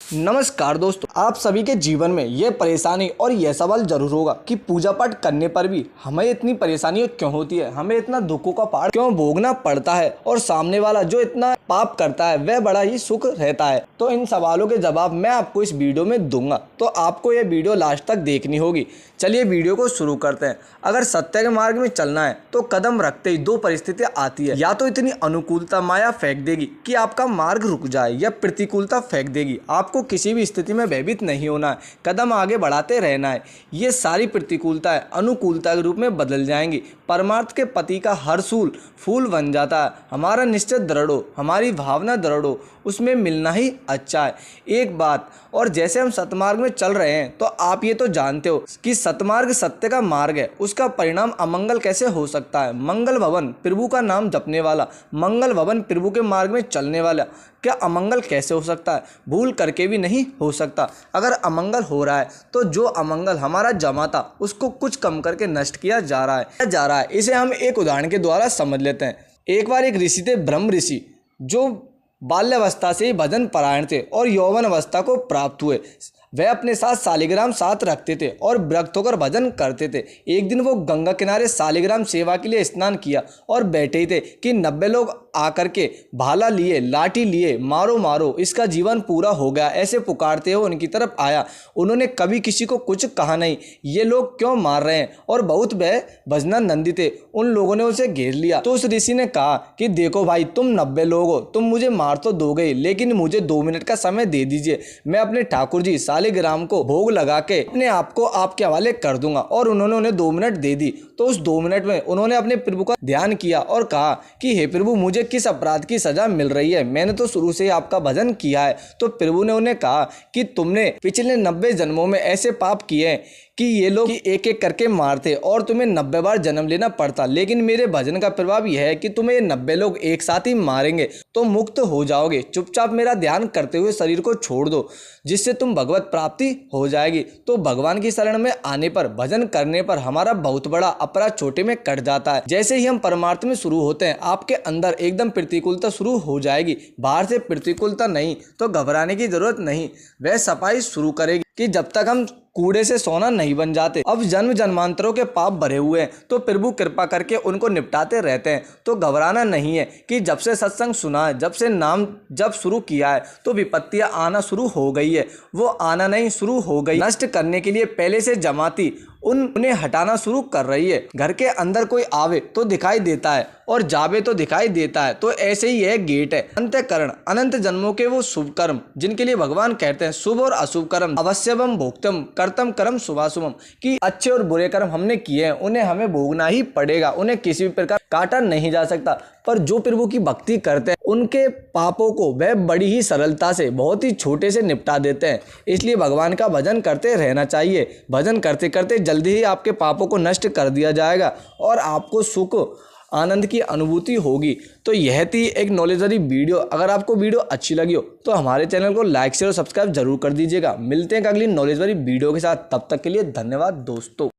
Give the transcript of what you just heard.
नमस्कार दोस्तों, आप सभी के जीवन में यह परेशानी और यह सवाल जरूर होगा कि पूजा पाठ करने पर भी हमें इतनी परेशानियां क्यों होती है, हमें इतना दुखों का पहाड़ क्यों भोगना पड़ता है और सामने वाला जो इतना पाप करता है वह बड़ा ही सुख रहता है। तो इन सवालों के जवाब मैं आपको इस वीडियो में दूंगा, तो आपको यह वीडियो लास्ट तक देखनी होगी। चलिए वीडियो को शुरू करते हैं। अगर सत्य के मार्ग में चलना है तो कदम रखते ही दो परिस्थितियां आती है, या तो इतनी अनुकूलता माया फेंक देगी कि आपका मार्ग रुक जाए, या प्रतिकूलता फेंक देगी। आपको किसी भी स्थिति में भयभीत नहीं होना है, कदम आगे बढ़ाते रहना है। ये सारी प्रतिकूलताएं अनुकूलता के रूप में बदल जाएंगी। परमार्थ के पति का हर सूल फूल बन जाता है। हमारा निश्चय दृढ़ हो, हमारी भावना दृढ़ हो, उसमें मिलना ही अच्छा है। एक बात और, जैसे हम सतमार्ग में चल रहे हैं तो आप ये तो जानते हो कि सतमार्ग सत्य का मार्ग है, उसका परिणाम अमंगल कैसे हो सकता है। मंगल भवन प्रभु का नाम जपने वाला, मंगल भवन प्रभु के मार्ग में चलने वाला क्या अमंगल कैसे हो सकता है? भूल करके भी नहीं हो सकता। अगर अमंगल हो रहा है तो जो अमंगल हमारा जमा था उसको कुछ कम करके नष्ट किया जा रहा है। इसे हम एक उदाहरण के द्वारा समझ लेते हैं। एक बार एक ऋषि थे, ब्रह्म ऋषि, जो बाल्यावस्था से ही भजन परायण थे और यौवन अवस्था को प्राप्त हुए। वह अपने साथ शालिग्राम साथ रखते थे और विरक्त होकर भजन करते थे। एक दिन वो गंगा किनारे शालिग्राम सेवा के लिए स्नान किया और बैठे ही थे कि 90 लोग आकर के भाला लिए, लाठी लिए, मारो मारो, इसका जीवन पूरा हो गया, ऐसे पुकारते हुए उनकी तरफ आया। उन्होंने कभी किसी को कुछ कहा नहीं, ये लोग क्यों मार रहे हैं, और बहुत वह भजनानंदी थे। उन लोगों ने उसे घेर लिया तो उस ऋषि ने कहा कि देखो भाई, तुम 90 लोग हो, तुम मुझे मार तो दोगे, लेकिन मुझे 2 मिनट का समय दे दीजिए। मैं अपने ठाकुर जी शालिग्राम को भोग लगा के अपने आप को आपके हवाले कर दूंगा। और उन्होंने उन्हें 2 मिनट दे दी। तो उस 2 मिनट में उन्होंने अपने प्रभु का ध्यान किया और कहा कि हे प्रभु, मुझे किस अपराध की सजा मिल रही है? मैंने तो शुरू से ही आपका भजन किया है। तो प्रभु ने उन्हें कहा कि तुमने पिछले 90 जन्मों में ऐसे पाप किए हैं कि ये लोग एक एक करके मारते और तुम्हें 90 बार जन्म लेना पड़ता, लेकिन मेरे भजन का प्रभाव यह है कि तुम्हें 90 लोग एक साथ ही मारेंगे तो मुक्त हो जाओगे। चुपचाप मेरा ध्यान करते हुए शरीर को छोड़ दो, जिससे तुम भगवत प्राप्ति हो जाएगी। तो भगवान की शरण में आने पर, भजन करने पर हमारा बहुत बड़ा अपराध छोटे में कट जाता है। जैसे ही हम परमार्थ में शुरू होते हैं, आपके अंदर एकदम प्रतिकूलता शुरू हो जाएगी। बाहर से प्रतिकूलता नहीं तो घबराने की जरूरत नहीं, वह सफाई शुरू करेगी कि जब तक हम कूड़े से सोना नहीं बन जाते। अब जन्म जन्मांतरों के पाप भरे हुए हैं तो प्रभु कृपा करके उनको निपटाते रहते हैं। तो घबराना नहीं है कि जब से सत्संग सुना है, जब से नाम जब शुरू किया है तो विपत्तियां आना शुरू हो गई है। वो आना नहीं, शुरू हो गई। नष्ट करने के लिए पहले से जमाती उन्हें हटाना शुरू कर रही है। घर के अंदर कोई आवे तो दिखाई देता है और जावे तो दिखाई देता है। तो ऐसे ही यह गेट है। अंतःकरण अनंत जन्मों के वो शुभ कर्म, जिनके लिए भगवान कहते हैं शुभ और अशुभ कर्म अवश्यम भोक्तम कर्तम कर्म शुभाशुभम, कि अच्छे और बुरे कर्म हमने किए हैं उन्हें हमें भोगना ही पड़ेगा, उन्हें किसी भी प्रकार काटा नहीं जा सकता। पर जो प्रभु की भक्ति करते हैं उनके पापों को वह बड़ी ही सरलता से, बहुत ही छोटे से निपटा देते हैं। इसलिए भगवान का भजन करते रहना चाहिए। भजन करते करते जल्दी ही आपके पापों को नष्ट कर दिया जाएगा और आपको सुख आनंद की अनुभूति होगी। तो यह थी एक नॉलेजरी वीडियो। अगर आपको वीडियो अच्छी लगी हो तो हमारे चैनल को लाइक शेयर और सब्सक्राइब जरूर कर दीजिएगा। मिलते हैं अगली नॉलेजरी वीडियो के साथ, तब तक के लिए धन्यवाद दोस्तों।